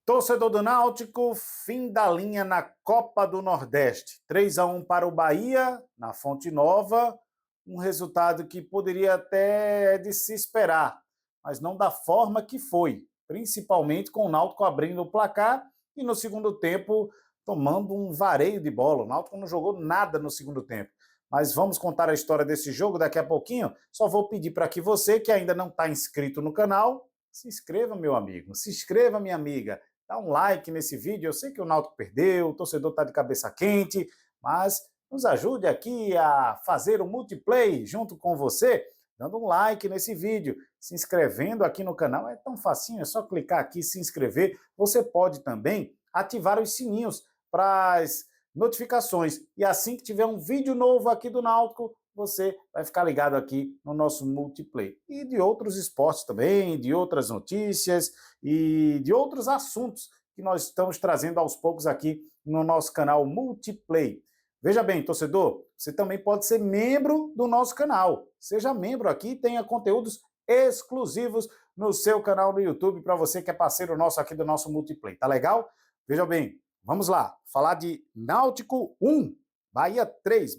Torcedor do Náutico, fim da linha na Copa do Nordeste. 3-1 para o Bahia, na Fonte Nova. Um resultado que poderia até de se esperar, mas não da forma que foi. Principalmente com o Náutico abrindo o placar e no segundo tempo tomando um vareio de bola. O Náutico não jogou nada no segundo tempo. Mas vamos contar a história desse jogo daqui a pouquinho. Só vou pedir para que você, que ainda não está inscrito no canal, se inscreva, meu amigo. Se inscreva, minha amiga. Dá um like nesse vídeo. Eu sei que o Náutico perdeu, o torcedor está de cabeça quente, mas nos ajude aqui a fazer o multiplay junto com você, dando um like nesse vídeo, se inscrevendo aqui no canal. É tão facinho, é só clicar aqui e se inscrever. Você pode também ativar os sininhos para as notificações. E assim que tiver um vídeo novo aqui do Náutico, você vai ficar ligado aqui no nosso multiplay. E de outros esportes também, de outras notícias e de outros assuntos que nós estamos trazendo aos poucos aqui no nosso canal Multiplay. Veja bem, torcedor, você também pode ser membro do nosso canal. Seja membro aqui e tenha conteúdos exclusivos no seu canal no YouTube para você que é parceiro nosso aqui do nosso Multiplay. Tá legal? Veja bem, vamos lá, falar de Náutico 1. Bahia 3,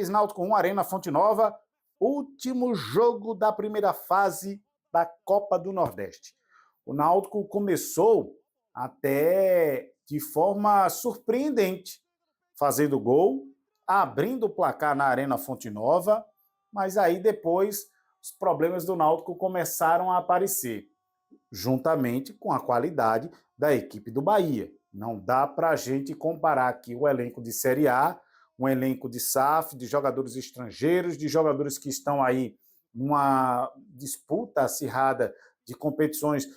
Náutico 1, Arena Fonte Nova, último jogo da primeira fase da Copa do Nordeste. O Náutico começou até de forma surpreendente, fazendo gol, abrindo o placar na Arena Fonte Nova, mas aí depois os problemas do Náutico começaram a aparecer, juntamente com a qualidade da equipe do Bahia. Não dá para a gente comparar aqui o elenco de Série A, um elenco de SAF, de jogadores estrangeiros, de jogadores que estão aí numa disputa acirrada de competições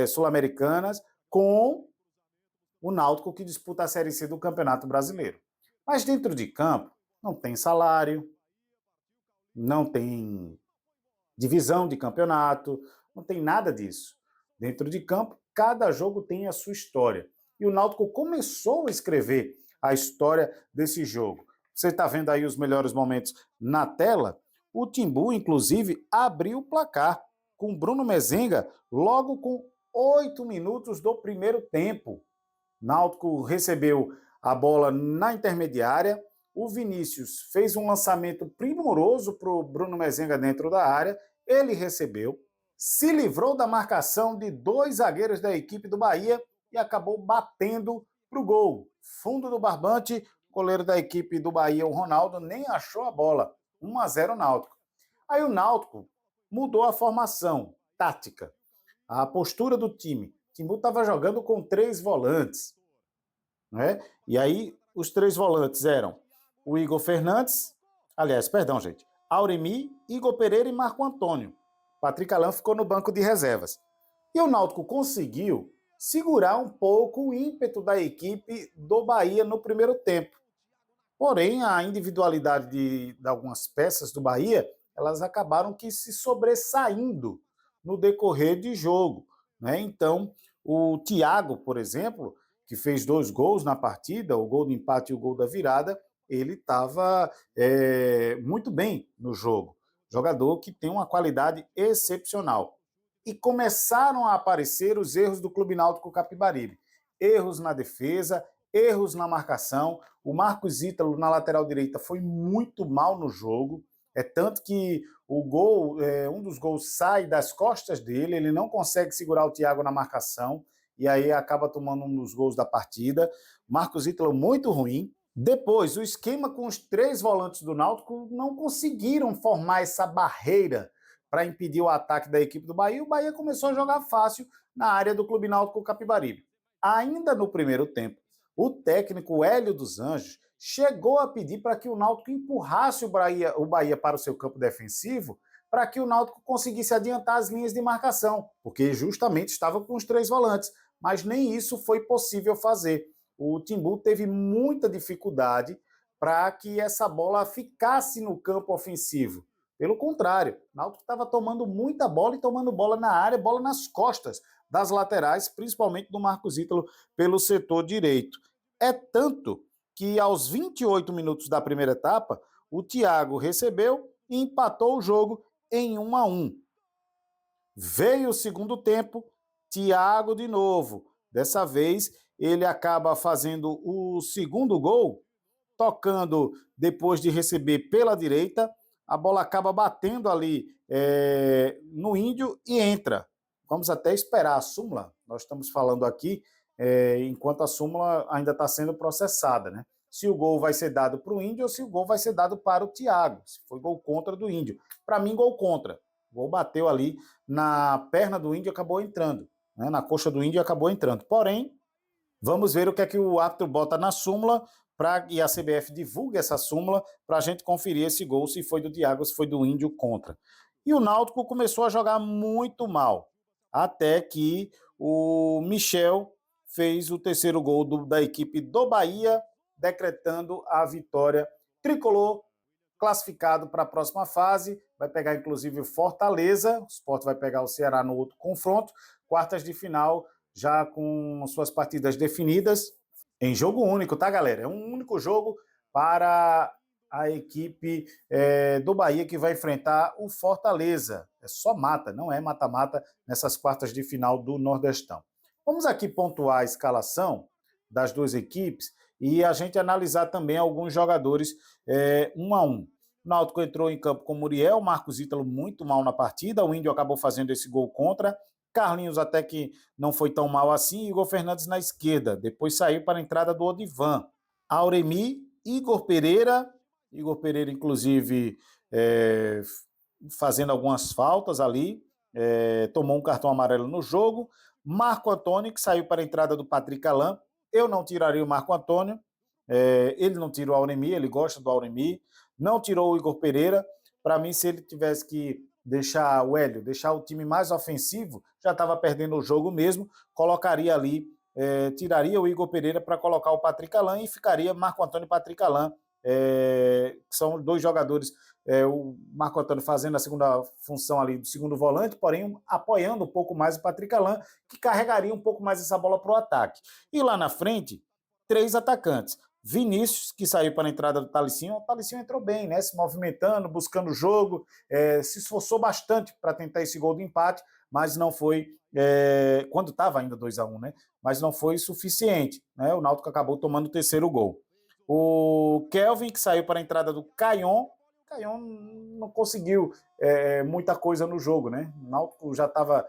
sul-americanas, com o Náutico que disputa a Série C do Campeonato Brasileiro. Mas dentro de campo não tem salário, não tem divisão de campeonato, não tem nada disso. Dentro de campo, cada jogo tem a sua história. E o Náutico começou a escrever a história desse jogo. Você está vendo aí os melhores momentos na tela? O Timbu, inclusive, abriu o placar com Bruno Mezenga logo com 8 minutos do primeiro tempo. Náutico recebeu a bola na intermediária, o Vinícius fez um lançamento primoroso para o Bruno Mezenga dentro da área, ele recebeu, se livrou da marcação de 2 zagueiros da equipe do Bahia e acabou batendo para o gol. Fundo do barbante, goleiro da equipe do Bahia, o Ronaldo, nem achou a bola. 1-0 Náutico. Aí o Náutico mudou a formação tática, a postura do time. O Timbu estava jogando com 3 volantes, né? E aí os 3 volantes eram o Igor Fernandes, Auremi, Igor Pereira e Marco Antônio. Patrick Alain ficou no banco de reservas. E o Náutico conseguiu segurar um pouco o ímpeto da equipe do Bahia no primeiro tempo. Porém, a individualidade de algumas peças do Bahia, elas acabaram que se sobressaindo no decorrer de jogo, né? Então, o Thiago, por exemplo, que fez 2 gols na partida, o gol do empate e o gol da virada, ele estava muito bem no jogo. Jogador que tem uma qualidade excepcional. E começaram a aparecer os erros do Clube Náutico Capibaribe. Erros na defesa, erros na marcação. O Marcos Ítalo, na lateral direita, foi muito mal no jogo. É tanto que o gol, um dos gols sai das costas dele, ele não consegue segurar o Thiago na marcação, e aí acaba tomando um dos gols da partida. Marcos Ítalo muito ruim. Depois, o esquema com os 3 volantes do Náutico não conseguiram formar essa barreira para impedir o ataque da equipe do Bahia. O Bahia começou a jogar fácil na área do Clube Náutico Capibaribe. Ainda no primeiro tempo, o técnico Hélio dos Anjos chegou a pedir para que o Náutico empurrasse o Bahia para o seu campo defensivo, para que o Náutico conseguisse adiantar as linhas de marcação, porque justamente estava com os 3 volantes, mas nem isso foi possível fazer. O Timbu teve muita dificuldade para que essa bola ficasse no campo ofensivo. Pelo contrário, o Náutico estava tomando muita bola e tomando bola na área, bola nas costas das laterais, principalmente do Marcos Ítalo pelo setor direito. É tanto que aos 28 minutos da primeira etapa, o Thiago recebeu e empatou o jogo em 1-1. Veio o segundo tempo, Thiago de novo. Dessa vez, ele acaba fazendo o segundo gol, tocando depois de receber pela direita, a bola acaba batendo ali no Índio e entra. Vamos até esperar a súmula, nós estamos falando aqui enquanto a súmula ainda está sendo processada, né? Se o gol vai ser dado para o Índio ou se o gol vai ser dado para o Thiago, se foi gol contra do Índio. Para mim, gol contra. O gol bateu ali na perna do Índio e acabou entrando, né? Na coxa do Índio e acabou entrando. Porém, vamos ver o que é que o árbitro bota na súmula e a CBF divulga essa súmula para a gente conferir esse gol, se foi do Thiago, se foi do Índio contra. E o Náutico começou a jogar muito mal, até que o Michel fez o terceiro gol da equipe do Bahia, decretando a vitória tricolor, classificado para a próxima fase. Vai pegar inclusive o Fortaleza, o Sport vai pegar o Ceará no outro confronto, quartas de final, já com suas partidas definidas, em jogo único, tá, galera? É um único jogo para a equipe do Bahia, que vai enfrentar o Fortaleza. É só mata, não é mata-mata nessas quartas de final do Nordestão. Vamos aqui pontuar a escalação das duas equipes e a gente analisar também alguns jogadores um a um. O Náutico entrou em campo com o Muriel, Marcos Ítalo muito mal na partida, o Índio acabou fazendo esse gol contra, Carlinhos até que não foi tão mal assim, Igor Fernandes na esquerda, depois saiu para a entrada do Odivan, Auremi, Igor Pereira inclusive fazendo algumas faltas ali, tomou um cartão amarelo no jogo, Marco Antônio, que saiu para a entrada do Patrick Alain, eu não tiraria o Marco Antônio, ele não tira o Auremi, ele gosta do Auremi, não tirou o Igor Pereira. Para mim, se ele tivesse que deixar o Hélio, deixar o time mais ofensivo, já estava perdendo o jogo mesmo, colocaria ali, tiraria o Igor Pereira para colocar o Patrick Alain e ficaria Marco Antônio e Patrick Alain, que são dois jogadores, o Marco Antônio fazendo a segunda função ali do segundo volante, porém apoiando um pouco mais o Patrick Alain, que carregaria um pouco mais essa bola para o ataque. E lá na frente, três atacantes. Vinícius, que saiu para a entrada do Thalicinho, o Thalicinho entrou bem, né? Se movimentando, buscando o jogo, se esforçou bastante para tentar esse gol de empate, mas não foi, quando estava ainda 2-1, né? Mas não foi suficiente, né? O Náutico acabou tomando o terceiro gol. O Kelvin, que saiu para a entrada do Caion não conseguiu muita coisa no jogo, né? O Náutico já estava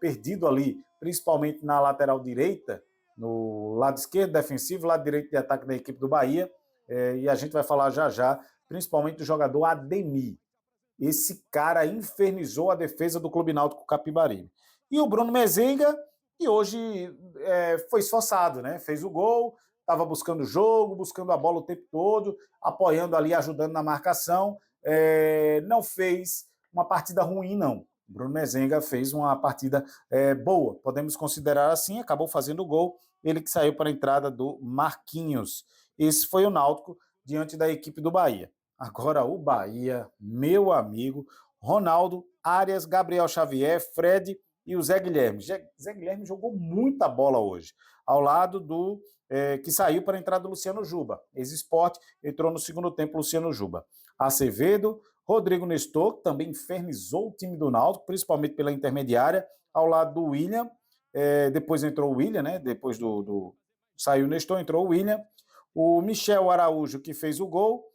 perdido ali, principalmente na lateral direita, no lado esquerdo defensivo, lado direito de ataque da equipe do Bahia, e a gente vai falar já, principalmente do jogador Ademir. Esse cara infernizou a defesa do Clube Náutico Capibaribe. E o Bruno Mezenga, que hoje foi esforçado, né? Fez o gol, estava buscando o jogo, buscando a bola o tempo todo, apoiando ali, ajudando na marcação, não fez uma partida ruim, não. O Bruno Mezenga fez uma partida boa, podemos considerar assim, acabou fazendo o gol, ele que saiu para a entrada do Marquinhos. Esse foi o Náutico diante da equipe do Bahia. Agora o Bahia, meu amigo, Ronaldo, Arias, Gabriel Xavier, Fred e o Zé Guilherme. Zé Guilherme jogou muita bola hoje, ao lado do que saiu para a entrada do Luciano Juba. Ex-Sport, entrou no segundo tempo Luciano Juba. Acevedo, Rodrigo Nestor, que também infernizou o time do Náutico, principalmente pela intermediária, ao lado do William. Depois entrou o William, né? Depois saiu o Nestor, entrou o William. O Michel Araújo, que fez o gol,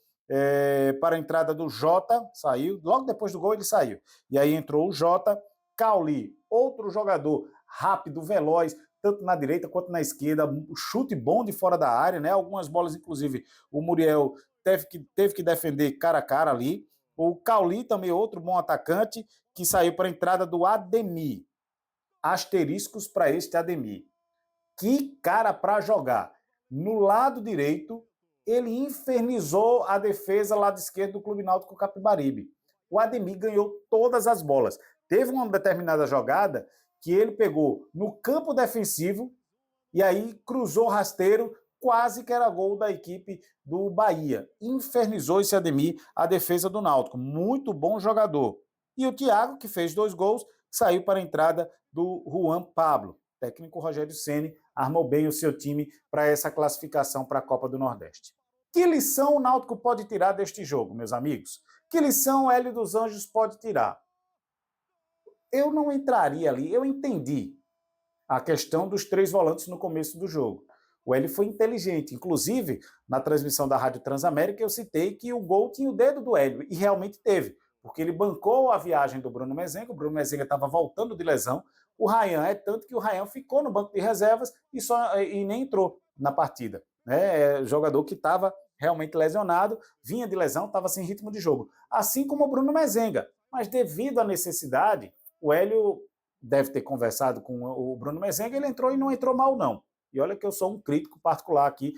para a entrada do Jota, saiu. Logo depois do gol ele saiu. E aí entrou o Jota. Cauli, outro jogador rápido, veloz, tanto na direita quanto na esquerda, chute bom de fora da área, né? Algumas bolas, inclusive, o Muriel teve que defender cara a cara ali. O Cauli também, outro bom atacante, que saiu para a entrada do Ademir. Asteriscos para este Ademir. Que cara para jogar. No lado direito, ele infernizou a defesa lado esquerdo do Clube Náutico Capibaribe. O Ademir ganhou todas as bolas. Teve uma determinada jogada que ele pegou no campo defensivo e aí cruzou rasteiro, quase que era gol da equipe do Bahia. Infernizou esse Ademir a defesa do Náutico. Muito bom jogador. E o Thiago, que fez 2 gols, saiu para a entrada do Juan Pablo. O técnico Rogério Ceni armou bem o seu time para essa classificação para a Copa do Nordeste. Que lição o Náutico pode tirar deste jogo, meus amigos? Que lição o Hélio dos Anjos pode tirar? Eu não entraria ali, eu entendi. a questão dos 3 volantes no começo do jogo. O Hélio foi inteligente. Inclusive, na transmissão da Rádio Transamérica, eu citei que o gol tinha o dedo do Hélio, e realmente teve, porque ele bancou a viagem do Bruno Mezenga, o Bruno Mezenga estava voltando de lesão, o Ryan, tanto que o Ryan ficou no banco de reservas e nem entrou na partida. Né? É jogador que estava realmente lesionado, vinha de lesão, estava sem ritmo de jogo. Assim como o Bruno Mezenga. Mas devido à necessidade, o Hélio deve ter conversado com o Bruno Mezenga, ele entrou e não entrou mal, não. E olha que eu sou um crítico particular aqui,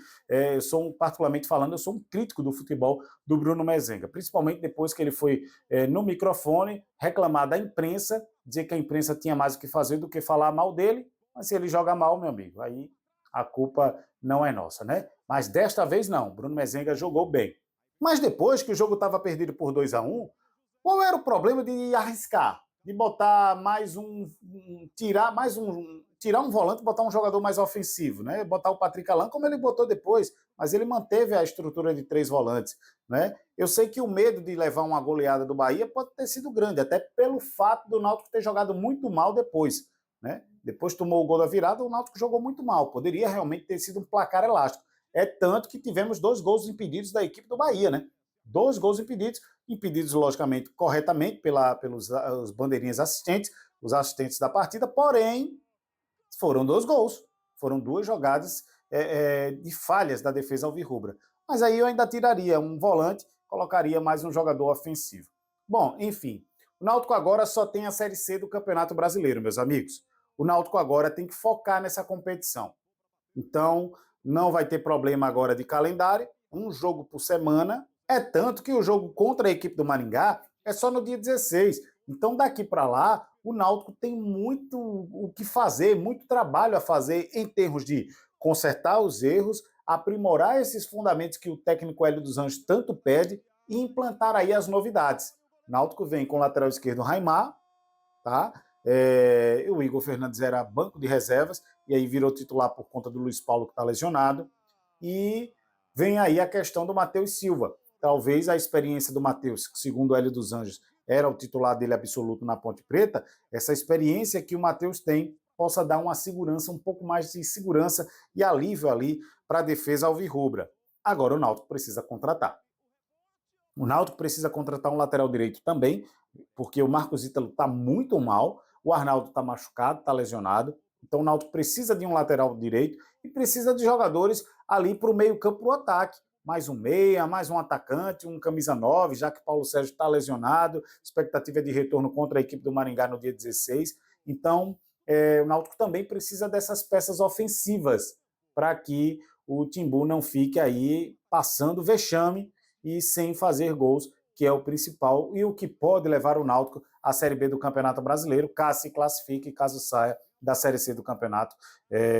particularmente falando, eu sou um crítico do futebol do Bruno Mezenga, principalmente depois que ele foi no microfone reclamar da imprensa, dizer que a imprensa tinha mais o que fazer do que falar mal dele, mas se ele joga mal, meu amigo, aí a culpa não é nossa, né? Mas desta vez não, Bruno Mezenga jogou bem. Mas depois que o jogo estava perdido por 2-1, qual era o problema de arriscar? De botar tirar um volante e botar um jogador mais ofensivo, né? Botar o Patrick Alan, como ele botou depois, mas ele manteve a estrutura de 3 volantes, né? Eu sei que o medo de levar uma goleada do Bahia pode ter sido grande, até pelo fato do Náutico ter jogado muito mal depois, né? Depois tomou o gol da virada, o Náutico jogou muito mal, poderia realmente ter sido um placar elástico. É tanto que tivemos 2 gols impedidos da equipe do Bahia, né? 2 gols impedidos logicamente corretamente pelos os bandeirinhas assistentes, os assistentes da partida, porém foram 2 gols, foram 2 jogadas de falhas da defesa alvirrubra. Mas aí eu ainda tiraria um volante, colocaria mais um jogador ofensivo. Bom, enfim, o Náutico agora só tem a Série C do Campeonato Brasileiro, meus amigos. O Náutico agora tem que focar nessa competição. Então, não vai ter problema agora de calendário, um jogo por semana. É tanto que o jogo contra a equipe do Maringá é só no dia 16. Então, daqui para lá, o Náutico tem muito o que fazer, muito trabalho a fazer em termos de consertar os erros, aprimorar esses fundamentos que o técnico Hélio dos Anjos tanto pede e implantar aí as novidades. O Náutico vem com o lateral esquerdo Raimar, tá? O Igor Fernandes era banco de reservas e aí virou titular por conta do Luiz Paulo, que está lesionado. E vem aí a questão do Matheus Silva. Talvez a experiência do Matheus, segundo o Hélio dos Anjos, era o titular dele absoluto na Ponte Preta, essa experiência que o Matheus tem possa dar uma segurança, um pouco mais de segurança e alívio ali para a defesa alvirrubra. Agora o Náutico precisa contratar. O Náutico precisa contratar um lateral direito também, porque o Marcos Ítalo está muito mal, o Arnaldo está machucado, está lesionado, então o Náutico precisa de um lateral direito e precisa de jogadores ali para o meio-campo, para o ataque. Mais um meia, mais um atacante, um camisa 9, já que Paulo Sérgio está lesionado, expectativa de retorno contra a equipe do Maringá no dia 16. Então, o Náutico também precisa dessas peças ofensivas para que o Timbu não fique aí passando vexame e sem fazer gols, que é o principal e o que pode levar o Náutico à Série B do Campeonato Brasileiro, caso se classifique, caso saia da Série C do campeonato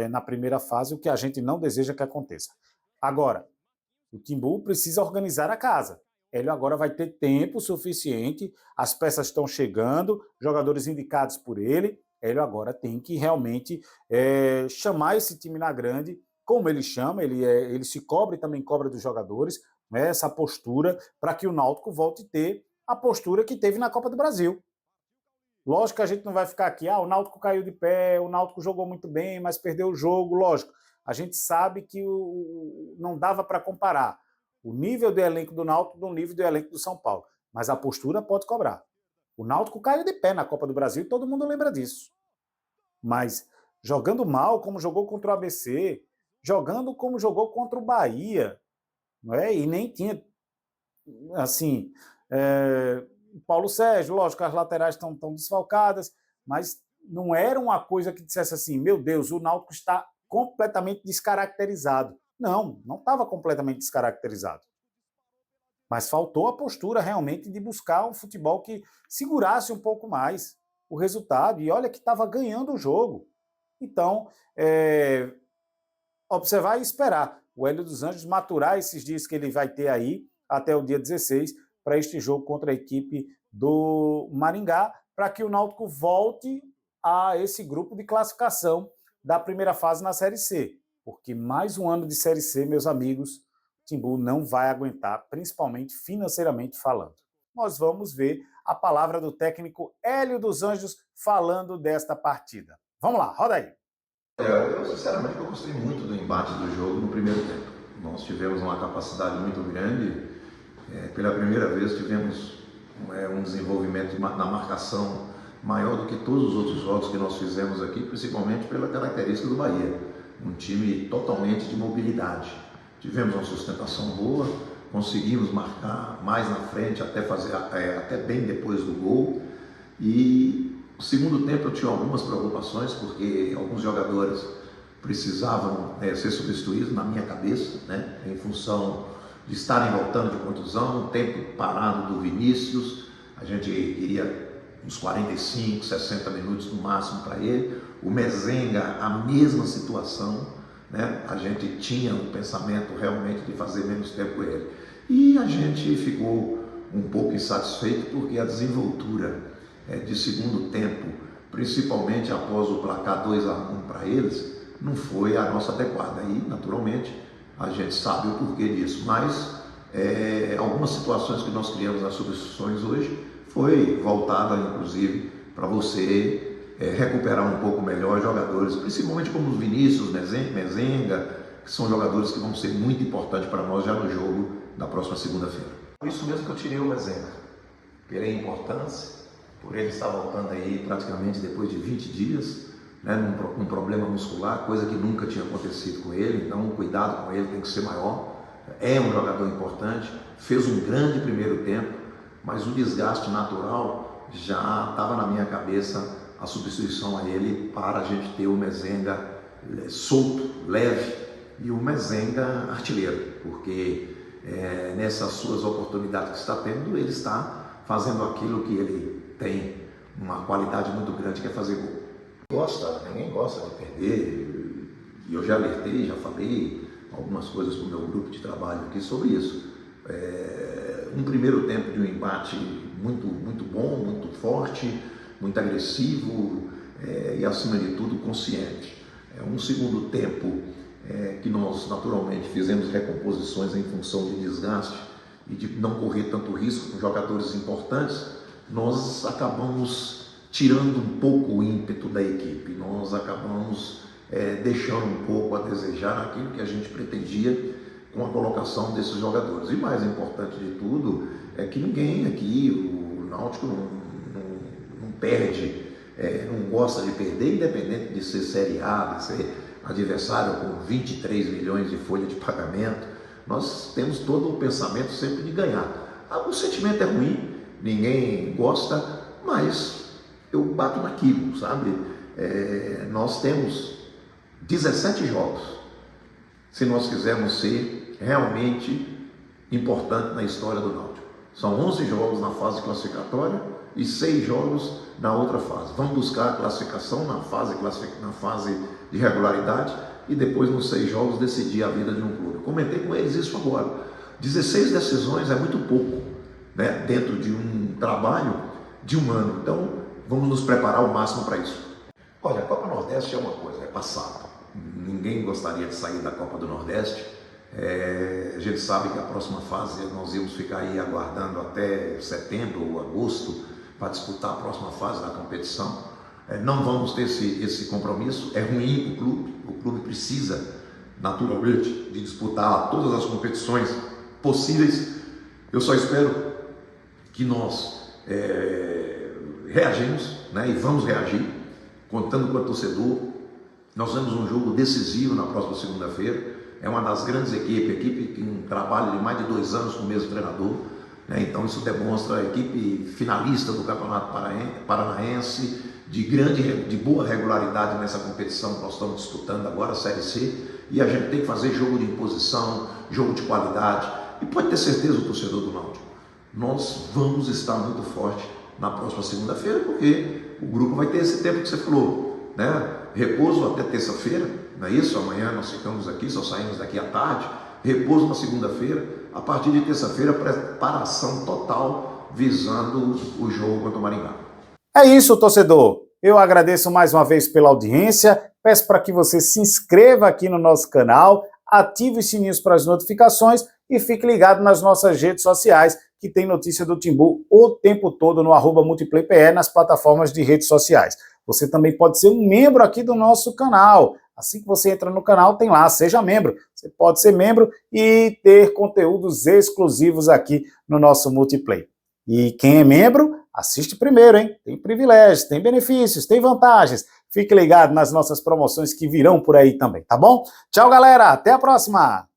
na primeira fase, o que a gente não deseja que aconteça. Agora, o Timbu precisa organizar a casa. Ele agora vai ter tempo suficiente, as peças estão chegando, jogadores indicados por ele, ele agora tem que realmente chamar esse time na grande, como ele chama, ele se cobra e também cobra dos jogadores, né, essa postura, para que o Náutico volte a ter a postura que teve na Copa do Brasil. Lógico que a gente não vai ficar aqui, o Náutico caiu de pé, o Náutico jogou muito bem, mas perdeu o jogo, lógico. A gente sabe que não dava para comparar o nível do elenco do Náutico do nível do elenco do São Paulo, mas a postura pode cobrar. O Náutico caiu de pé na Copa do Brasil e todo mundo lembra disso. Mas jogando mal, como jogou contra o ABC, jogando como jogou contra o Bahia, não é? E nem tinha, assim, Paulo Sérgio, lógico, as laterais estão desfalcadas, mas não era uma coisa que dissesse assim, meu Deus, o Náutico está completamente descaracterizado. Não estava completamente descaracterizado. Mas faltou a postura realmente de buscar um futebol que segurasse um pouco mais o resultado. E olha que estava ganhando o jogo. Então, observar e esperar o Hélio dos Anjos maturar esses dias que ele vai ter aí até o dia 16 para este jogo contra a equipe do Maringá, para que o Náutico volte a esse grupo de classificação da primeira fase na Série C. Porque mais um ano de Série C, meus amigos, Timbu não vai aguentar, principalmente financeiramente falando. Nós vamos ver a palavra do técnico Hélio dos Anjos falando desta partida. Vamos lá, roda aí. Eu sinceramente eu gostei muito do embate do jogo no primeiro tempo. Nós tivemos uma capacidade muito grande. Pela primeira vez tivemos um desenvolvimento na marcação maior do que todos os outros jogos que nós fizemos aqui, principalmente pela característica do Bahia. Um time totalmente de mobilidade. Tivemos uma sustentação boa, conseguimos marcar mais na frente, até bem depois do gol. E no segundo tempo eu tinha algumas preocupações, porque alguns jogadores precisavam ser substituídos na minha cabeça, né, em função de estarem voltando de contusão, o tempo parado do Vinícius, a gente queria uns 45, 60 minutos no máximo para ele. O Mezenga, a mesma situação, né? A gente tinha um pensamento realmente de fazer menos tempo com ele. E a gente ficou um pouco insatisfeito porque a desenvoltura de segundo tempo, principalmente após o placar 2-1 para eles, não foi a nossa adequada. E, naturalmente, a gente sabe o porquê disso, mas algumas situações que nós criamos nas substituições hoje foi voltada, inclusive, para você recuperar um pouco melhor jogadores, principalmente como os Vinícius, Mezenga, que são jogadores que vão ser muito importantes para nós já no jogo da próxima segunda-feira. Por isso mesmo que eu tirei o Mezenga, pela importância, por ele estar voltando aí praticamente depois de 20 dias, né, num problema muscular, coisa que nunca tinha acontecido com ele, então o cuidado com ele tem que ser maior. É um jogador importante, fez um grande primeiro tempo, mas o desgaste natural já estava na minha cabeça a substituição a ele para a gente ter o Mezenga solto, leve, e o Mezenga artilheiro, porque nessas suas oportunidades que está tendo, ele está fazendo aquilo que ele tem uma qualidade muito grande, que é fazer gol. Ninguém gosta de perder, e eu já alertei, já falei algumas coisas para o meu grupo de trabalho aqui sobre isso. Um primeiro tempo de um embate muito, muito bom, muito forte, muito agressivo e, acima de tudo, consciente. Um segundo tempo que nós, naturalmente, fizemos recomposições em função de desgaste e de não correr tanto risco com jogadores importantes, nós acabamos tirando um pouco o ímpeto da equipe, nós acabamos deixando um pouco a desejar aquilo que a gente pretendia com a colocação desses jogadores. E mais importante de tudo é que ninguém aqui, o Náutico não perde, não gosta de perder, independente de ser Série A, de ser adversário com 23 milhões de folha de pagamento. Nós temos todo o pensamento sempre de ganhar. O sentimento é ruim, ninguém gosta, mas eu bato naquilo, sabe? Nós temos 17 jogos. Se nós quisermos ser realmente importante na história do Náutico. São 11 jogos na fase classificatória e 6 jogos na outra fase. Vamos buscar a classificação na fase de regularidade e depois nos 6 jogos decidir a vida de um clube. Comentei com eles isso agora. 16 decisões é muito pouco, né, dentro de um trabalho de um ano. Então, vamos nos preparar ao máximo para isso. Olha, a Copa Nordeste é uma coisa, é passado. Ninguém gostaria de sair da Copa do Nordeste. A gente sabe que a próxima fase nós íamos ficar aí aguardando até setembro ou agosto para disputar a próxima fase da competição. Não vamos ter esse compromisso, é ruim o clube precisa naturalmente de disputar todas as competições possíveis. Eu só espero que nós reagimos, né, e vamos reagir, contando com o torcedor. Nós temos um jogo decisivo na próxima segunda-feira. É uma das grandes equipe que um trabalho de mais de 2 anos com o mesmo treinador, né? Então isso demonstra a equipe finalista do Campeonato Paranaense, de boa regularidade nessa competição que nós estamos disputando agora, a Série C, e a gente tem que fazer jogo de imposição, jogo de qualidade, e pode ter certeza o torcedor do Náutico, nós vamos estar muito forte na próxima segunda-feira, porque o grupo vai ter esse tempo que você falou, né? Repouso até terça-feira, não é isso? Amanhã nós ficamos aqui, só saímos daqui à tarde, repouso na segunda-feira, a partir de terça-feira, preparação total visando o jogo contra o Maringá. É isso, torcedor. Eu agradeço mais uma vez pela audiência, peço para que você se inscreva aqui no nosso canal, ative os sininhos para as notificações e fique ligado nas nossas redes sociais, que tem notícia do Timbu o tempo todo no @multiplaype nas plataformas de redes sociais. Você também pode ser um membro aqui do nosso canal. Assim que você entra no canal, tem lá, seja membro. Você pode ser membro e ter conteúdos exclusivos aqui no nosso Multiplay. E quem é membro, assiste primeiro, hein? Tem privilégios, tem benefícios, tem vantagens. Fique ligado nas nossas promoções que virão por aí também, tá bom? Tchau, galera. Até a próxima.